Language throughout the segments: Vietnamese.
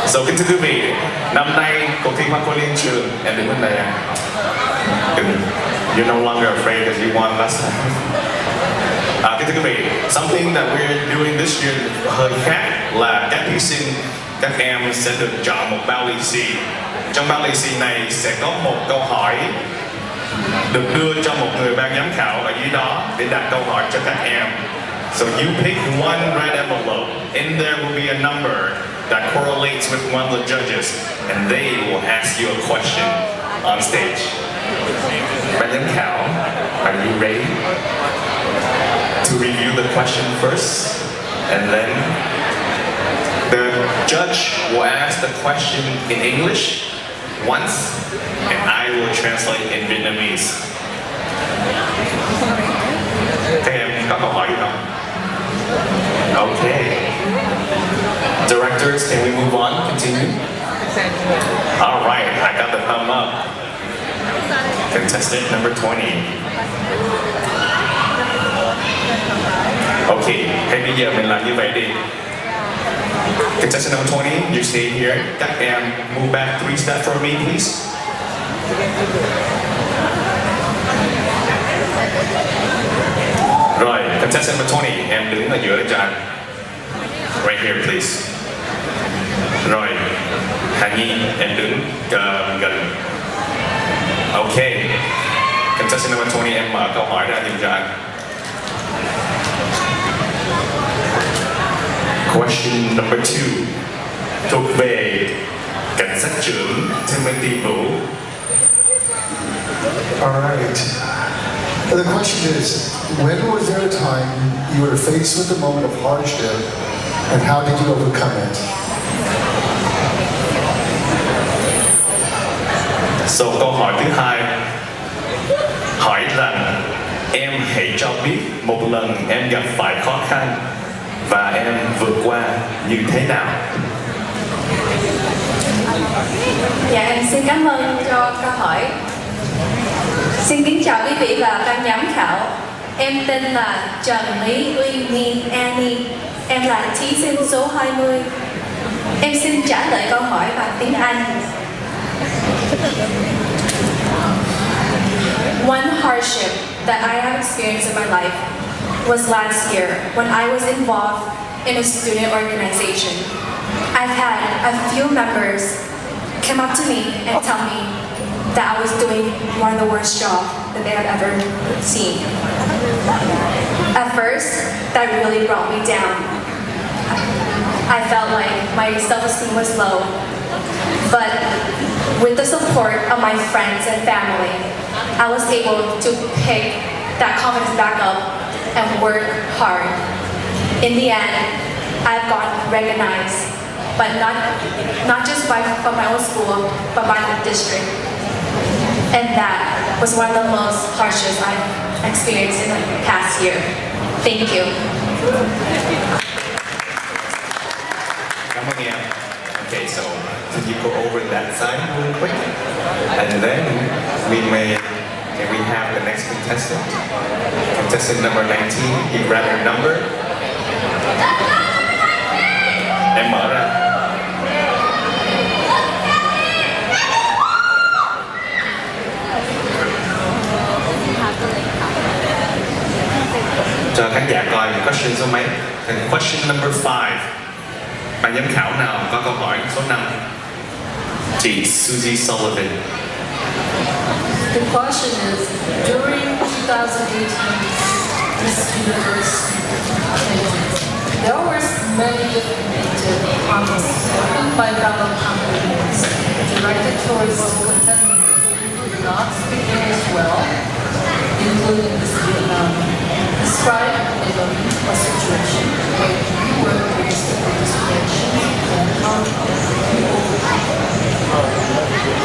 So kính thưa quý vị, năm nay cuộc thi Hoa Khoi Lien Truong em đứng bên đây. You're no longer afraid as you won last time. Kính thưa quý vị, something that we're doing this year hơi khác là các thí sinh, các em sẽ được chọn một bao lì xì. Trong bao lì xì này sẽ có một câu hỏi được đưa cho một người ban giám khảo ở dưới đó để đặt câu hỏi cho các em. So you pick one red envelope, and there will be a number that correlates with one of the judges, and they will ask you a question on stage. Ban giám khảo, are you ready to review the question first, and then the judge will ask the question in English once, and I will translate in Vietnamese. Các em có câu hỏi gì không? Okay. Directors, can we move on? Continue. All right, I got the thumb up. Contestant number 20. Okay, hay bây giờ mình làm như vậy đi. Contestant number 20, you stay here. Các em move back 3 steps for me, please. Rồi, contestant number 20, em đứng ở giữa để cho anh. Right here, please. Rồi, Hà Nhi, em đứng gần. Okay. Contestant number 20, em mở câu hỏi ra dùm cho anh. Question number 2 thuộc về cảnh sát trưởng Timothy Vũ. All right. The question is, when was there a time you were faced with a moment of hardship, and how did you overcome it? So câu hỏi thứ hai hỏi rằng em hãy cho biết một lần em gặp phải khó khăn và em vượt qua như thế nào. Dạ em xin cảm ơn cho câu hỏi. Xin kính chào quý vị và ban giám khảo. Em tên là Trần Lý Uy Nhi Annie. Em là thí sinh số 20. Em xin trả lời câu hỏi bằng tiếng Anh. One hardship that I have experienced in my life was last year when I was involved in a student organization. I've had a few members come up to me and tell me that I was doing one of the worst jobs that they had ever seen. At first, that really brought me down. I felt like my self-esteem was low, but with the support of my friends and family, I was able to pick that confidence back up and work hard. In the end, I've gotten recognized, but not just from my own school, but by the district. And that was one of the most hardships I've experienced in the past year. Thank you. Cảm ơn em. Okay, so can you go over that side real quick? And then can we have the next contestant? Contestant number 19, you grab your number. Em mở ra. Cho khán giả coi question số mấy. Question number 5. Ban giám khảo nào có câu hỏi số 5? Chị Susie Sullivan. The question is, during 2018 Miss Universe pageant, there were many different contests by fellow companies directed towards contestants who did not speak English well, including Miss Vietnam. Describe a moment or situation where you were faced with distraction and how you overcame.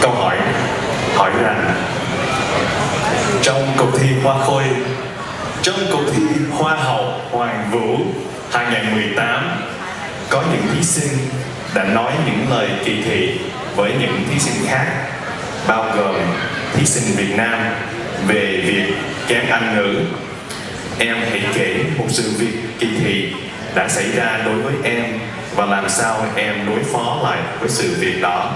Câu hỏi hỏi rằng trong cuộc thi trong cuộc thi Hoa hậu Hoàn Vũ 2018 có những thí sinh đã nói những lời kỳ thị với những thí sinh khác, bao gồm thí sinh Việt Nam về việc kém Anh ngữ. Em hãy kể một sự việc kỳ thị đã xảy ra đối với em và làm sao em đối phó lại với sự việc đó?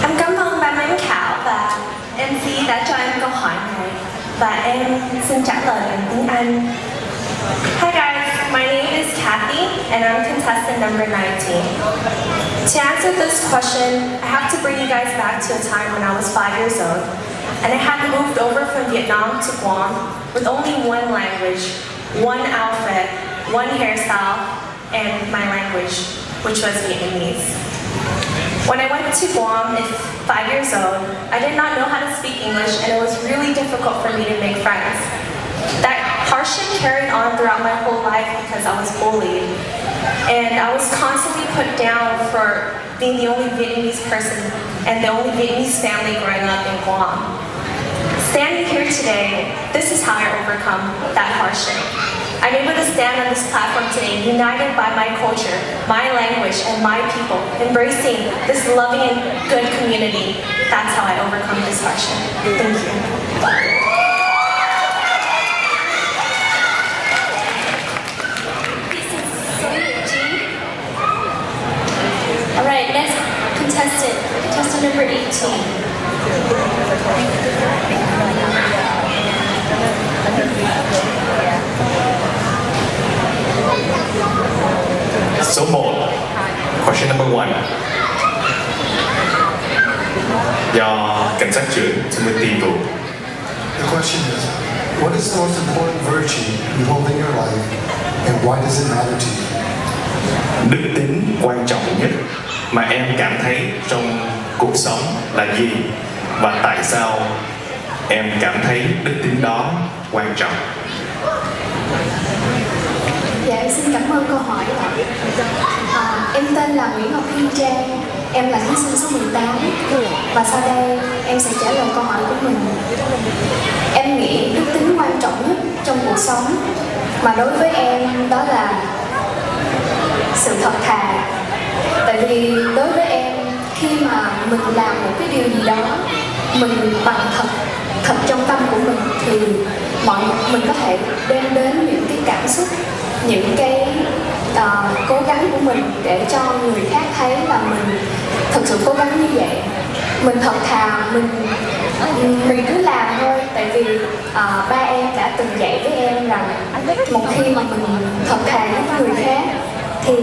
Em cảm ơn ban giám khảo và MC đã cho em câu hỏi này và em xin trả lời bằng tiếng Anh. Hi guys, my name is Kathy and I'm contestant number 19. To answer this question, I have to bring you guys back to a time when I was 5 years old and I had moved over from Vietnam to Guam with only one language, one outfit, one hairstyle, and my language, which was Vietnamese. When I went to Guam at 5 years old, I did not know how to speak English and it was really difficult for me to make friends. That hardship carried on throughout my whole life because I was bullied. And I was constantly put down for being the only Vietnamese person and the only Vietnamese family growing up in Guam. Standing here today, this is how I overcome that hardship. I'm able to stand on this platform today, united by my culture, my language, and my people, embracing this loving and good community. That's how I overcome this hardship. Thank you. All right, next contestant number 18. Số 1. Question number 1. Do cảnh sát trưởng Timothy Vũ. The question is, what is the most important virtue you hold in your life, and why does it matter to you? Đức tính quan trọng nhất mà em cảm thấy trong cuộc sống là gì? Và tại sao em cảm thấy đức tính đó quan trọng? Dạ, em xin cảm ơn câu hỏi ạ. Em tên là Nguyễn Ngọc Thiên Trang, em là thí sinh số 18 và sau đây em sẽ trả lời câu hỏi của mình. Em nghĩ đức tính quan trọng nhất trong cuộc sống mà đối với em đó là sự thật thà. Tại vì đối với em, khi mà mình làm một cái điều gì đó mình bằng thật trong tâm của mình thì mình có thể đem đến những cái cảm xúc, những cái cố gắng của mình để cho người khác thấy là mình thực sự cố gắng như vậy. Mình thật thà, mình cứ làm thôi. Tại vì ba em đã từng dạy với em rằng một khi mà mình thật thà với người khác thì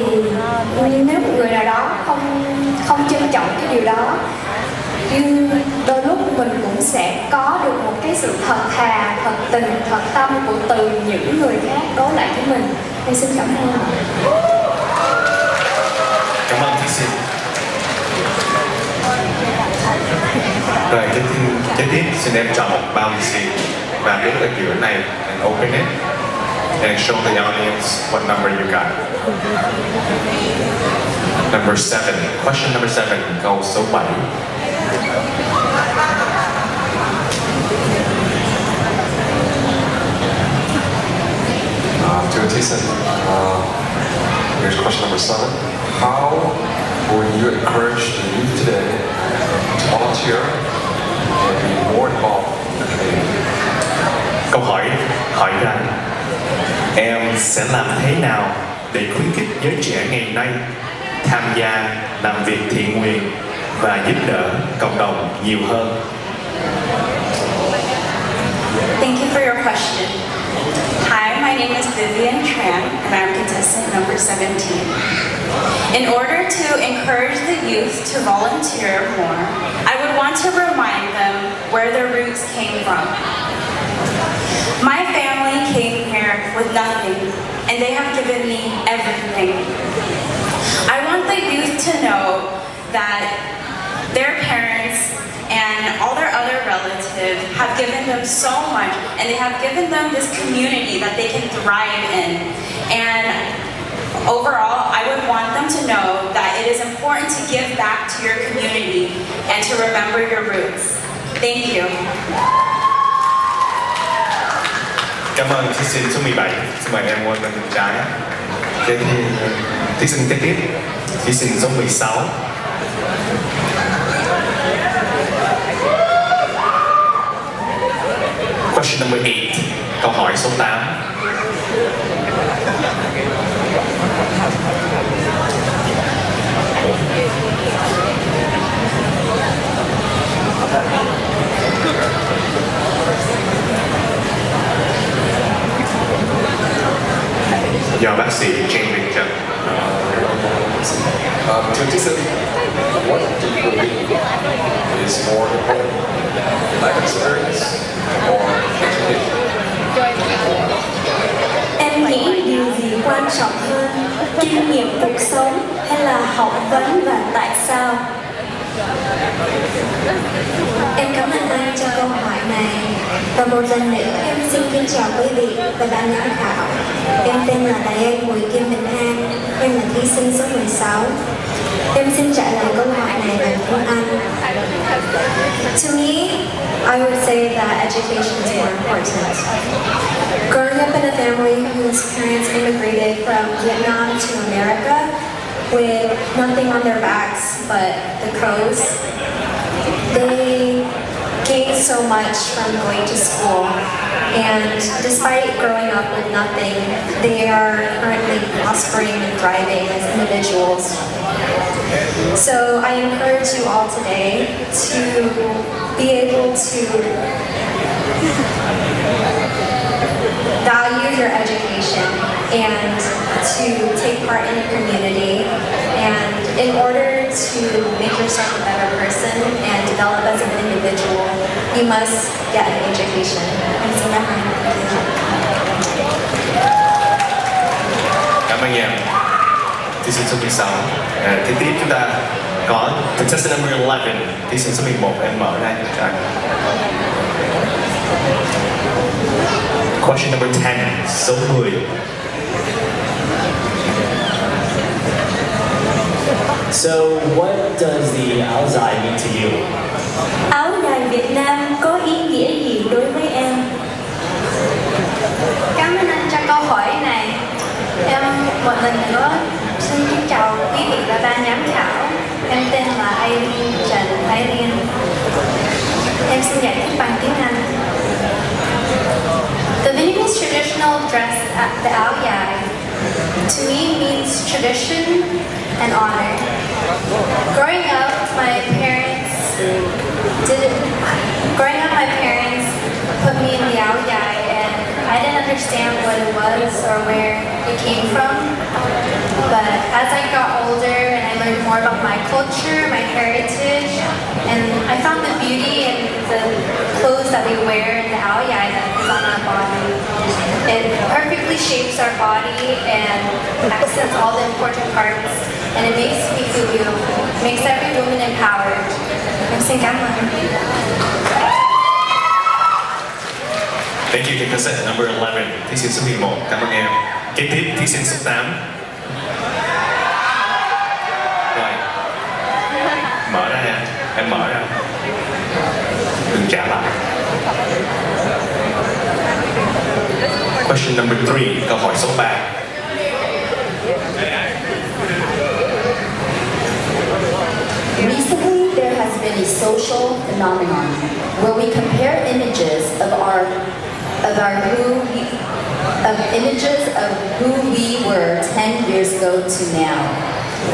nếu một người nào đó không trân trọng cái điều đó, đôi lúc mình cũng sẽ có được một cái sự thật thà, thật tình, thật tâm của từ những người khác đối lại với mình. Em xin cảm ơn. Cảm ơn thí sinh. Rồi kế tiếp xin em chọn một bao lì xì và đứng ở giữa này and open it and show the audience what number you got. Number 7. Question number 7. Câu số 7. To a decent, here's question number 7. How will you encourage the youth today to volunteer and be more involved in the community? Câu hỏi rằng em sẽ làm thế nào để khuyến khích giới trẻ ngày nay tham gia làm việc thiện nguyện và giúp đỡ cộng đồng nhiều hơn? Thank you for your question. Hi, my name is Khoi Truong, and I'm contestant number 17. In order to encourage the youth to volunteer more, I would want to remind them where their roots came from. My family came here with nothing, and they have given me everything. I want the youth to know that their parents and all their other relatives have given them so much, and they have given them this community that they can thrive in. And overall, I would want them to know that it is important to give back to your community and to remember your roots. Thank you. Cảm ơn thí sinh số 17. Xin mời em qua bên trái. Thí sinh kế tiếp, thí sinh số 16. Question number 8. Câu hỏi số 8. nhờ bác sĩ trên bình chân. To Jason, what do you believe is more important, life experience or education? Em nghĩ điều gì quan trọng hơn, kinh nghiệm cuộc sống hay là học vấn và tại sao? Em cảm ơn anh cho câu hỏi này. Và một lần nữa em xin kính chào quý vị và ban giám khảo. Em tên là Đại Anh Bùi Kim Bình An. Em là thí sinh số 16. Em xin trả lời câu hỏi này bằng tiếng Anh. To me, I would say that education is more important. Growing up in a family whose parents immigrated from Vietnam to America with nothing on their backs but the crows, they gained so much from going to school, and despite growing up with nothing, they are currently prospering and thriving as individuals. So I encourage you all today to be able to value your education and to take part in a community, and in order to make yourself a better person and develop as an individual, you must get an education. Cảm ơn em. Thí sinh số 16. Kế tiếp chúng ta có contestant number 11, thí sinh số 11, em mở ra cho anh. Question number 10, số 10. So, what does the áo dài mean to you? Áo dài Việt Nam có ý nghĩa gì đối với em? Cảm ơn anh cho câu hỏi này. Em một lần nữa xin kính chào quý vị và ban giám khảo. Em tên là Trần Khoi Lien. Em xin giải thích bằng tiếng Anh. The Vietnamese traditional dress, the áo dài, to me means tradition and honor. Growing up, my parents put me in the áo dài, and I didn't understand what it was or where it came from. But as I got older and I learned more about my culture, my heritage, and I found the beauty in the clothes that we wear and the áo dài that is on our body. It perfectly shapes our body and accents all the important parts, and it makes me feel beautiful. It makes every woman empowered. Em xin cảm ơn. Thank you, contestant number 11, thí sinh số 11. Cảm ơn em. Kế tiếp, thí sinh số 8. Rồi. Mở ra nè, em mở ra. Đừng trả lại. Question number 3, câu hỏi số 3. Recently, there has been a social phenomenon where we compare images of who we were 10 years ago to now.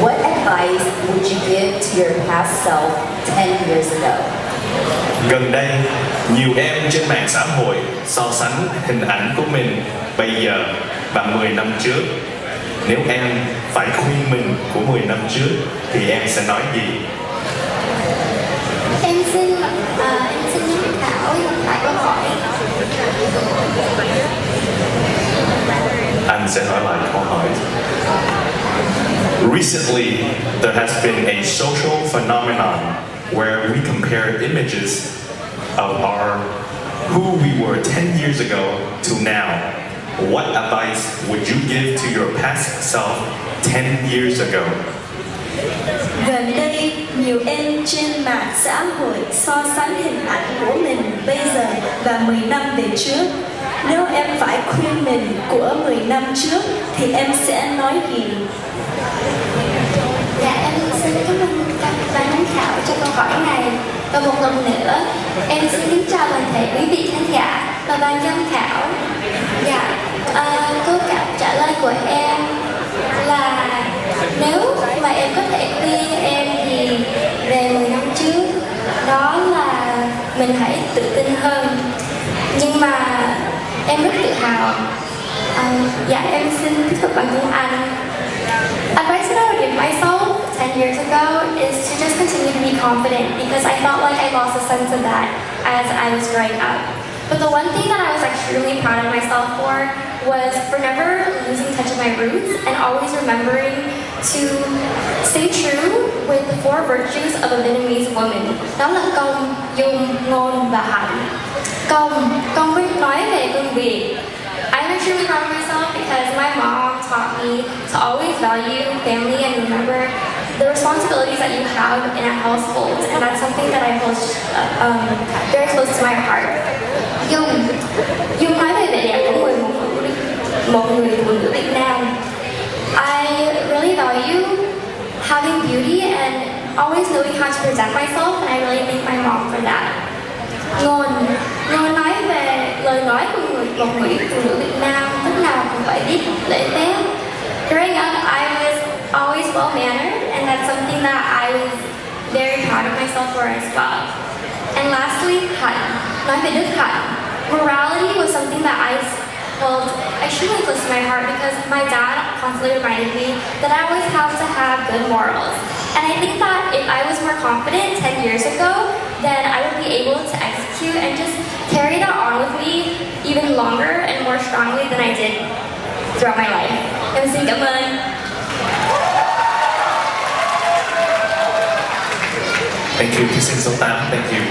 What advice would you give to your past self 10 years ago? Gần đây, nhiều em trên mạng xã hội so sánh hình ảnh của mình bây giờ và 10 năm trước. Nếu em phải khuyên mình của 10 năm trước thì em sẽ nói gì? Em xin giám khảo lặp lại câu hỏi. Anh sẽ nói lại câu hỏi. Recently, there has been a social phenomenon where we compare images of who we were 10 years ago to now. What advice would you give to your past self 10 years ago? Gần đây, nhiều em trên mạng xã hội so sánh hình ảnh của mình bây giờ và 10 năm về trước. Nếu em phải khuyên mình của 10 năm trước thì em sẽ nói gì? Dạ, em xin cảm ơn các ban giám khảo cho câu hỏi này. Và một lần nữa, em xin kính chào toàn thể quý vị khán giả và ban giám khảo. Dạ, câu trả lời của em là nếu mà em có thể khuyên em gì về 10 năm trước, đó là mình hãy tự tin hơn. Nhưng mà em rất tự hào Dạ em xin tiếp tục bằng tiếng Anh. Advice that I would give myself 10 years ago is to just continue to be confident because I felt like I lost a sense of that as I was growing up. But the one thing that I was extremely proud of myself for was for never losing touch of my roots and always remembering to stay true with the 4 virtues of a Vietnamese woman. Đó là công, dung, ngôn và hạnh. Công biết nói về công việc. I'm extremely proud of myself because my mom taught me to always value family and remember the responsibilities that you have in a household, and that's something that I hold very close to my heart. Dung nói về vẻ đẹp của một người phụ nữ Việt Nam. I really value having beauty and always knowing how to present myself, and I really thank my mom for that. Ngôn nói về lời nói của một người phụ nữ Việt Nam, lúc nào cũng phải biết lễ phép. Growing up, I was always well-mannered, and that's something that I was very proud of myself for as well. And lastly, hạnh. Nói về đức hạnh. Morality was something that I held extremely close to my heart because my dad constantly reminded me that I always have to have good morals. And I think that if I was more confident 10 years ago, then I would be able to execute and just carry that on with me even longer and more strongly than I did throughout my life. Em xin cảm ơn. Thank you, thí sinh số 8, thank you.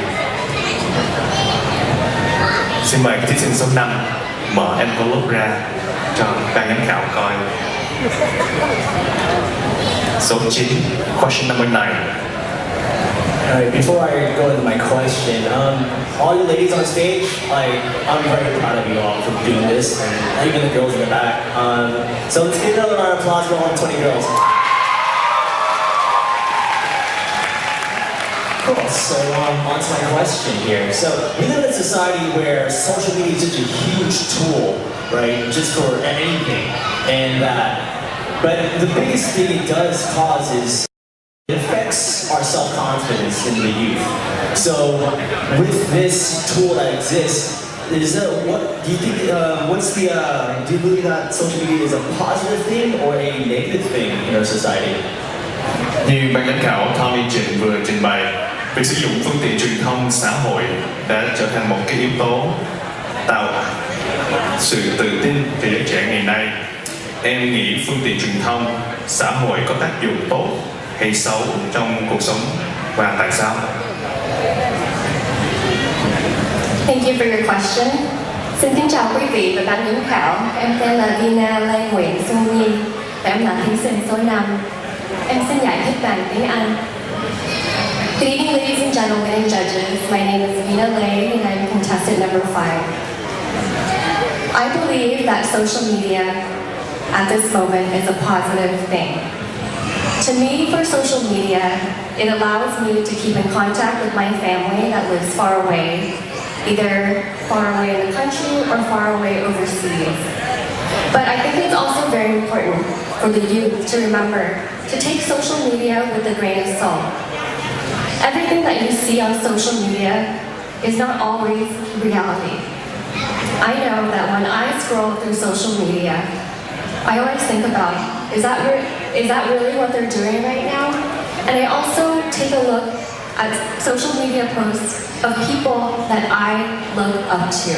Xin mời thí sinh số 5 mở envelope ra cho ban giám khảo coi. Số 9, question number 9. Alright, before I go into my question, all you ladies on stage, I'm very proud of you all for doing this, and even the girls in the back. So let's give another round of applause for all 20 girls. Cool, so on to my question here. So we live in a society where social media is such a huge tool, right, just for anything, and but the biggest thing it does cause is it affects our self-confidence in the youth. So with this tool that exists, what do you think? Do you believe that social media is a positive thing or a negative thing in our society? Như ban giám khảo Tommy Trịnh vừa trình bày, việc sử dụng phương tiện truyền thông xã hội đã trở thành một cái yếu tố tạo sự tự tin cho giới trẻ ngày nay. Em nghĩ phương tiện truyền thông xã hội có tác dụng tốt hay xấu trong cuộc sống và tại sao? Thank you for your question. Xin kính chào quý vị và ban giám khảo. Em tên là Vina Lê Nguyễn Xuân Nhi và em là thí sinh số 5. Em xin giải thích bằng tiếng Anh. Good evening, ladies and gentlemen and judges. My name is Vina Lê and I'm contestant number 5. I believe that social media at this moment is a positive thing. To me, for social media, it allows me to keep in contact with my family that lives far away, either far away in the country or far away overseas. But I think it's also very important for the youth to remember to take social media with a grain of salt. Everything that you see on social media is not always reality. I know that when I scroll through social media, I always think about, is that really what they're doing right now? And I also take a look at social media posts of people that I look up to.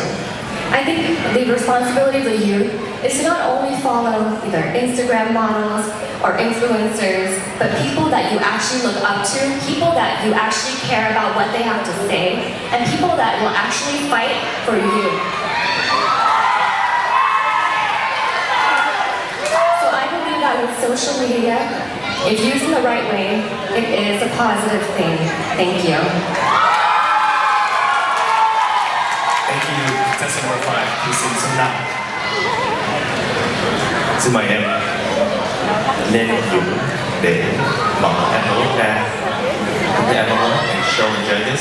I think the responsibility of the youth is to not only follow either Instagram models or influencers, but people that you actually look up to, people that you actually care about what they have to say, and people that will actually fight for you. So I believe that with social media, if used in the right way, it is a positive thing. Thank you. Thank you, contestant number 5, thí sinh số 5. Xin mời em lên dụng để mở envelope ra. Put the envelope and show the judges.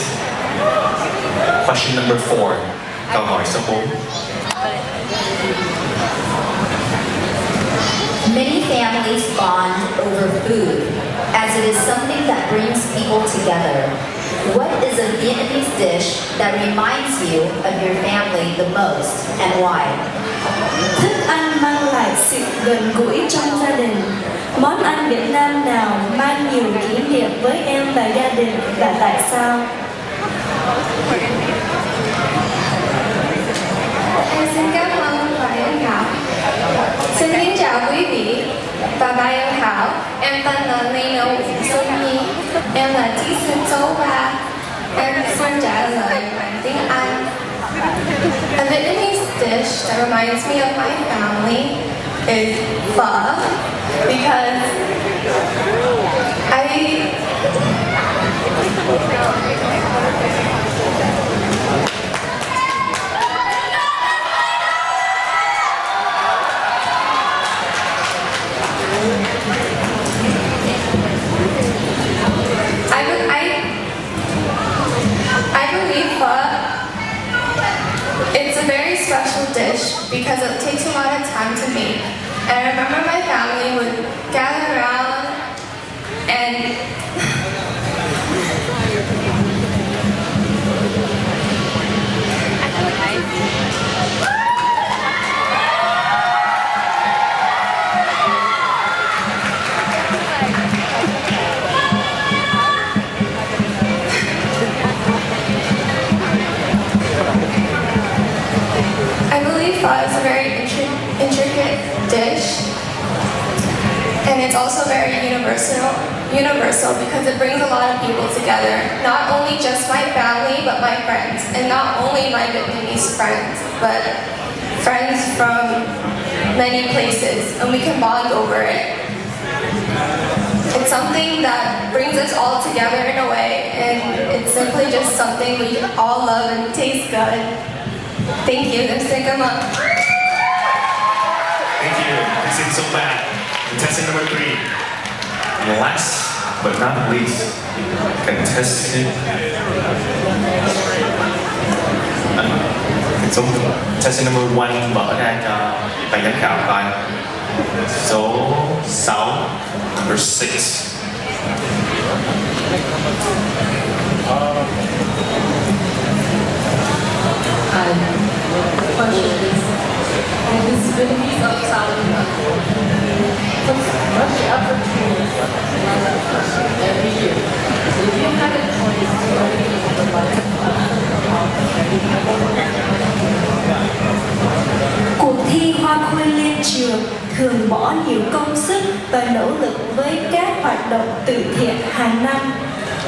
Question number 4, câu hỏi số 4. Many families bond over food, as it is something that brings people together. What is a Vietnamese dish that reminds you of your family the most, and why? Thức ăn mang lại sự gần gũi trong gia đình. Món ăn Việt Nam nào mang nhiều kỷ niệm với em và gia đình và tại sao? Em xin cảm ơn và em Thảo. Xin kính chào quý vị và ba em Thảo. Em tên là Nina Xuân Nhi. Em là thí sinh số 3. Em xin trả lời bằng tiếng Anh. A Vietnamese dish that reminds me of my family is pho, because I believe pho, it's a very special dish because it takes a lot of time to make. And I remember my family would gather around and I believe pho is a very intricate dish, and it's also very universal because it brings a lot of people together. Not only just my family, but my friends, and not only my Vietnamese friends, but friends from many places, and we can bond over it. It's something that brings us all together in a way, and it's simply just something we all love and tastes good. Thank you. Thank you. This is so bad. Contestant number 3. And last but not least, contestant. Contestant number 1 mở ra cho ban giám khảo coi. Số 6, number 6. The question is, in this Vietnamese uptown, what's the opportunity every year? If you had a choice, what do you like? Cuộc thi Hoa Khoi Lien Truong thường bỏ nhiều công sức và nỗ lực với các hoạt động từ thiện hàng năm.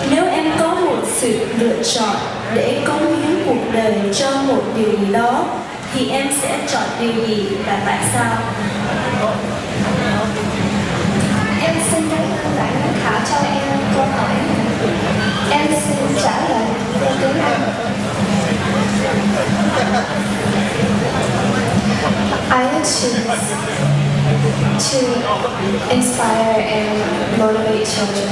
Nếu em có một sự lựa chọn để cống hiến cuộc đời cho một điều gì đó, thì em sẽ chọn điều gì và tại sao? Em xin cảm ơn bạn giám khảo cho em câu hỏi. Em xin trả lời bằng tiếng Anh. I would choose to inspire and motivate children,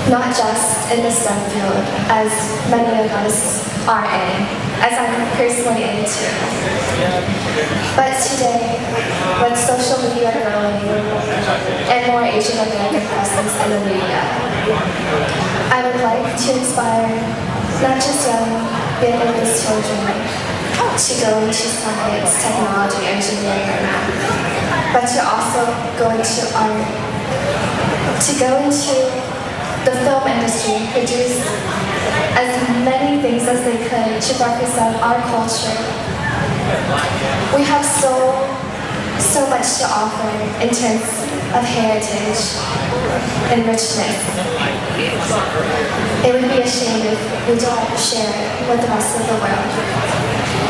not just in the STEM field, as many of us are in, as I'm personally in too. But today, with social media growing and more Asian American presence in the media, I would like to inspire not just young Vietnamese children to go into science, technology, engineering, or math, but to also go into art, to go into the film industry, produce as many things as they could to represent our culture. We have so much to offer in terms of heritage and richness. It would be a shame if we don't share it with the rest of the world.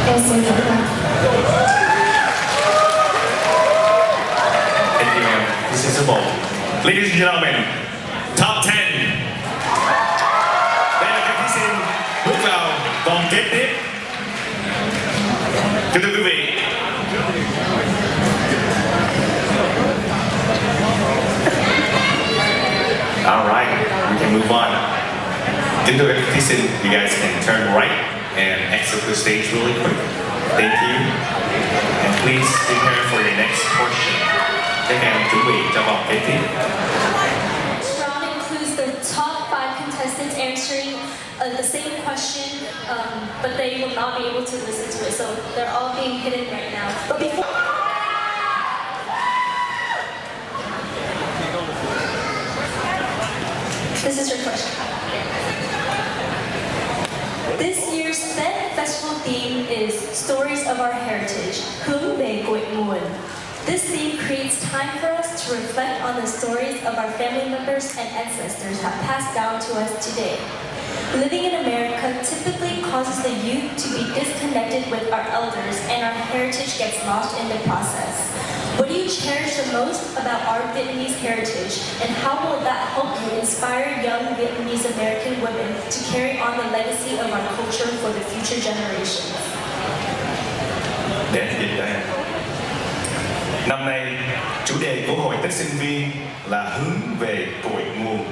And so, Thank you, ma'am. This is a vote. Ladies and gentlemen, top 10. Đây là các thí sinh bước vào vòng kế tiếp. Kính thưa quý vị, all right, we can move on. Kính thưa các thí sinh, you guys can turn right and exit the stage really quick. Thank you. And please prepare for your next portion. Các em chuẩn bị cho vòng kế tiếp. This round includes the top 5 contestants answering the same question, but they will not be able to listen to it, so they're all being hidden right now. But before your question. This year's 10th festival theme is Stories of Our Heritage, hướng về cội nguồn. This theme creates time for us to reflect on the stories of our family members and ancestors have passed down to us today. Living in America typically causes the youth to be disconnected with our elders and our heritage gets lost in the process. What do you cherish the most about our Vietnamese heritage and how will that help you inspire young Vietnamese American women to carry on the legacy of our culture for the future generations? Để dịch cho em. Năm nay, chủ đề của Hội Tết Sinh viên là hướng về cội nguồn.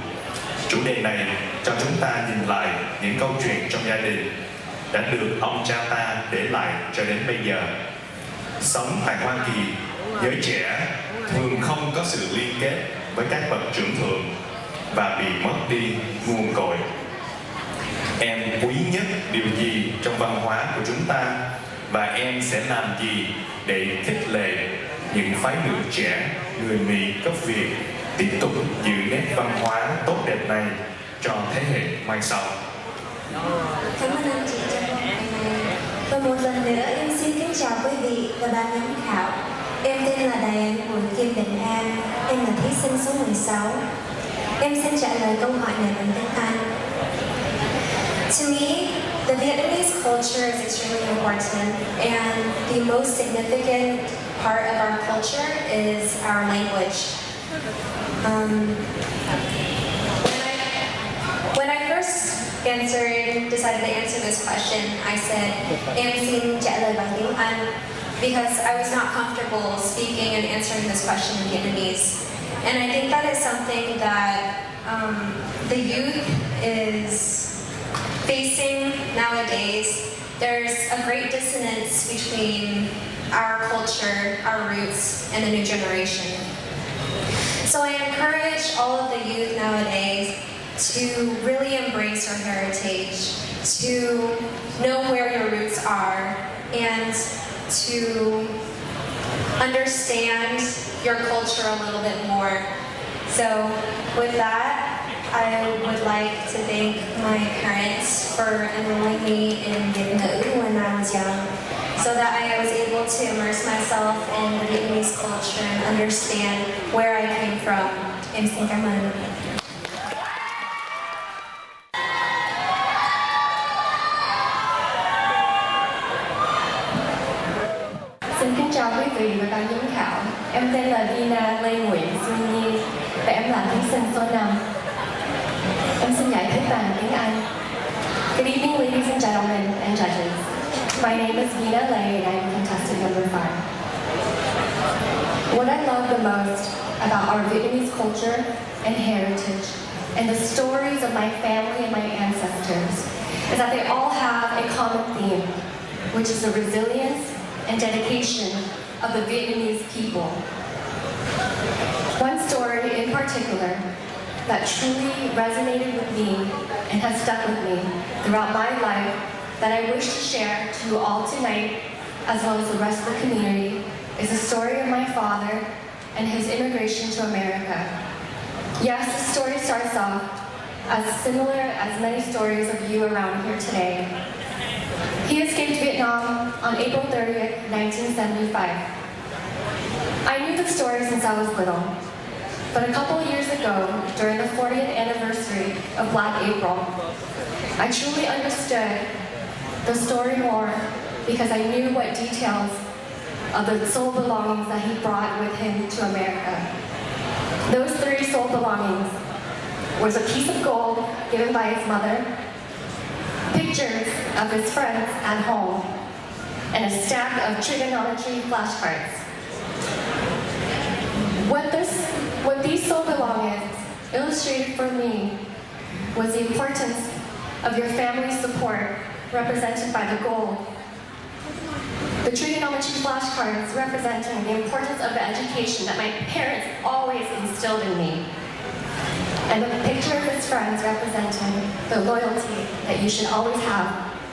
Chủ đề này cho chúng ta nhìn lại những câu chuyện trong gia đình đã được ông cha ta để lại cho đến bây giờ. Sống tại Hoa Kỳ, giới trẻ thường không có sự liên kết với các bậc trưởng thượng và bị mất đi nguồn cội. Em quý nhất điều gì trong văn hóa của chúng ta và em sẽ làm gì để khích lệ những phái nữ trẻ người Mỹ gốc Việt tiếp tục giữ nét văn hóa tốt đẹp này cho thế hệ mai sau. Cảm ơn anh chị cho câu hỏi này. Và một lần nữa em xin kính chào quý vị và ban giám khảo. Em tên là Đài Quận Kim Bình An. Em là thí sinh số 16. Em xin trả lời câu hỏi này bằng tiếng Anh. To me, the Vietnamese culture is extremely important, and the most significant part of our culture is our language. When I first decided to answer this question, I said, em xin trả lời bằng tiếng Anh, because I was not comfortable speaking and answering this question in Vietnamese. And I think that is something that the youth is facing nowadays. There's a great dissonance between our culture, our roots, and the new generation. So I encourage all of the youth nowadays to really embrace your heritage, to know where your roots are, and to understand your culture a little bit more. So with that, I would like to thank my parents for enrolling me in Việt ngữ when I was young, so that I was able to immerse myself in the Vietnamese culture and understand where I came from. Em xin cảm ơn. Xin kính chào quý vị và ban giám khảo. Em tên là Vina Lê Nguyễn Xuân Nhi và em là thí sinh số 5. Em xin giải thích bằng tiếng Anh. Good evening, ladies and gentlemen and judges. My name is Vina Lê and I am contestant number 5. What I love the most about our Vietnamese culture and heritage and the stories of my family and my ancestors is that they all have a common theme, which is the resilience and dedication of the Vietnamese people. One story in particular that truly resonated with me and has stuck with me throughout my life that I wish to share to you all tonight, as well as the rest of the community, is the story of my father and his immigration to America. Yes, the story starts off as similar as many stories of you around here today. He escaped Vietnam on April 30th, 1975. I knew the story since I was little, but a couple years ago, during the 40th anniversary of Black April, I truly understood the story more because I knew what details of the soul belongings that he brought with him to America. Those 3 soul belongings was a piece of gold given by his mother, pictures of his friends at home, and a stack of trigonometry flashcards. What these soul belongings illustrated for me was the importance of your family's support, represented by the gold. The trigonometry flashcards representing the importance of the education that my parents always instilled in me. And the picture of his friends representing the loyalty that you should always have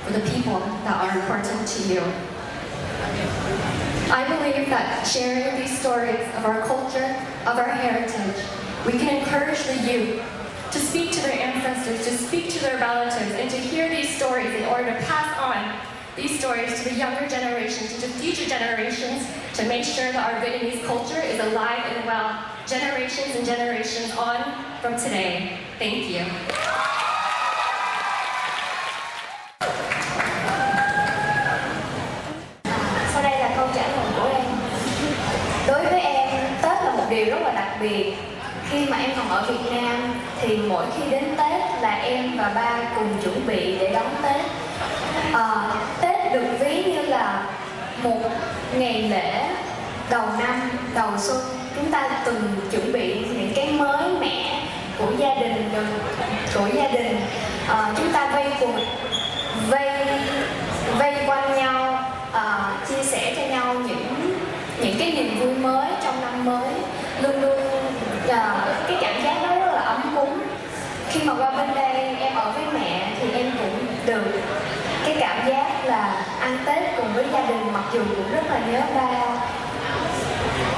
for the people that are important to you. I believe that sharing these stories of our culture, of our heritage, we can encourage the youth to speak to their ancestors ancestors to speak to their relatives and to hear these stories in order to pass on these stories to the younger generations, to the future generations, to make sure that our Vietnamese culture is alive and well, generations and generations on from today. Thank you. Sau đây là câu trả lời của em. Đối với em, Tết là một điều rất là đặc biệt. Khi mà em còn ở Việt Nam thì mỗi khi đến Tết là em và ba cùng chuẩn bị để đón Tết. Tết được ví như là một ngày lễ đầu năm, đầu xuân. Chúng ta từng chuẩn bị những cái mới mẻ của gia đình, chúng ta vây quanh nhau, chia sẻ cho nhau những cái niềm vui mới trong năm mới, luôn luôn cái cảm giác đó rất là ấm cúng. Khi mà qua bên đây em ở với mẹ thì em cũng được cái cảm giác là ăn Tết cùng với gia đình, mặc dù cũng rất là nhớ ba.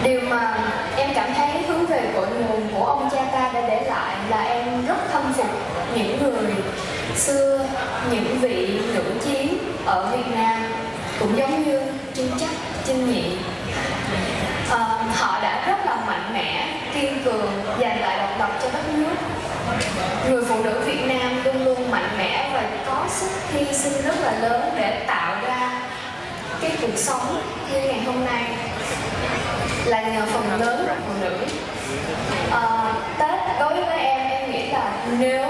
Điều mà em cảm thấy hướng về cội nguồn của ông cha ta đã để lại là em rất khâm phục những người xưa, những vị nữ chiến ở Việt Nam, cũng giống như Trinh Trắc, Trinh Nhị. Họ đã rất là mạnh mẽ, kiên cường, giành lại độc lập cho đất nước. Người phụ nữ Việt Nam luôn luôn mạnh mẽ và có sức hy sinh rất là lớn để tạo ra cái cuộc sống như ngày hôm nay là nhờ phần lớn là phụ nữ. Tết đối với em nghĩ là nếu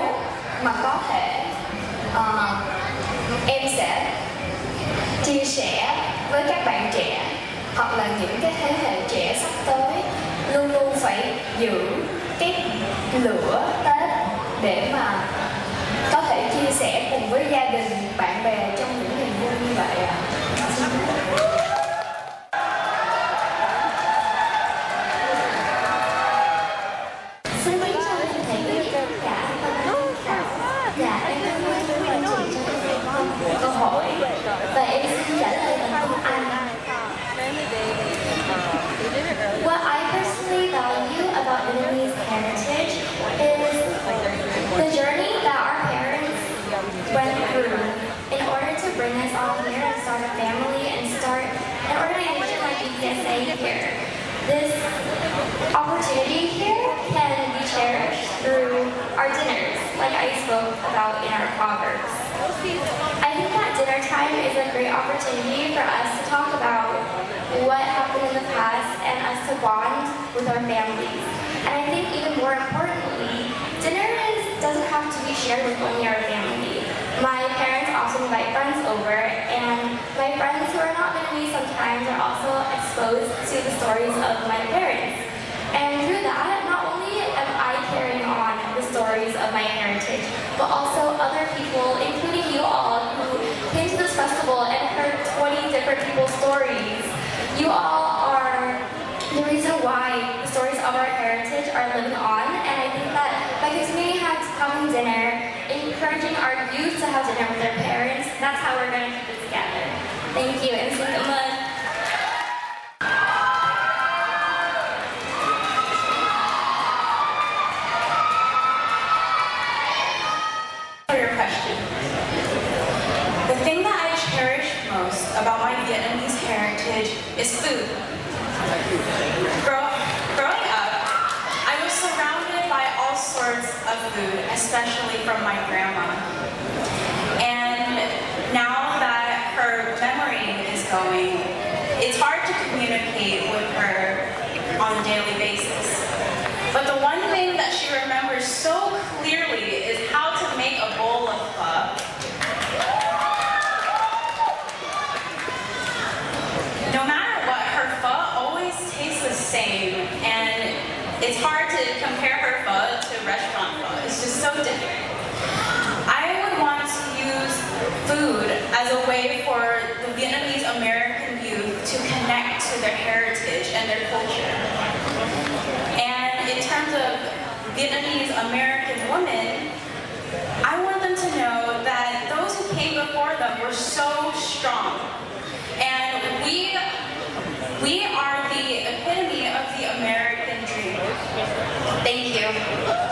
mà có thể em sẽ chia sẻ với các bạn trẻ hoặc là những cái thế hệ trẻ sắp tới luôn luôn phải giữ cái lửa Tết để mà có thể chia sẻ cùng với gia đình, bạn bè trong những niềm vui như vậy ạ. Xin kính chào toàn thể quý vị khán giả và ban giám khảo. Dạ, em cảm ơn quý bà chị cho em câu hỏi và em xin trả lời bằng tiếng Anh. What I personally value about Vietnamese heritage is the journey that our parents went through in order to bring us all here and start a family and start an organization like EPSA here. This opportunity here can be cherished through our dinners, like I spoke about in our Proverbs. I think that dinner time is a great opportunity for us to talk about what happened in the past and us to bond with our families. And I think even more importantly, dinner doesn't have to be shared with only our family. My parents also invite friends over, and my friends who are not Vietnamese sometimes are also exposed to the stories of my parents. And through that, not only am I carrying on the stories of my heritage, but also other people, including you all, who came to this festival and heard 20 different people's stories. You all are the reason why the stories of our heritage are living on, and I think that by continuing to have common dinner, encouraging our youth to have dinner with their parents, that's how we're going to keep it together. Thank you, and xin cảm ơn. For your question. The thing that I cherish most about my Vietnamese heritage is food. Growing up, I was surrounded by all sorts of food, especially from my grandma. And now that her memory is going, it's hard to communicate with her on a daily basis. But the one thing that she remembers so clearly is how to make a bowl of pho. No matter what, her pho always tastes the same, and it's hard to compare her pho to restaurant pho. It's just so different. I would want to use food as a way for the Vietnamese American youth to connect to their heritage and their culture. And in terms of Vietnamese American women, I want them to know that those who came before them were so strong. And we are the epitome of the American dream. Thank you.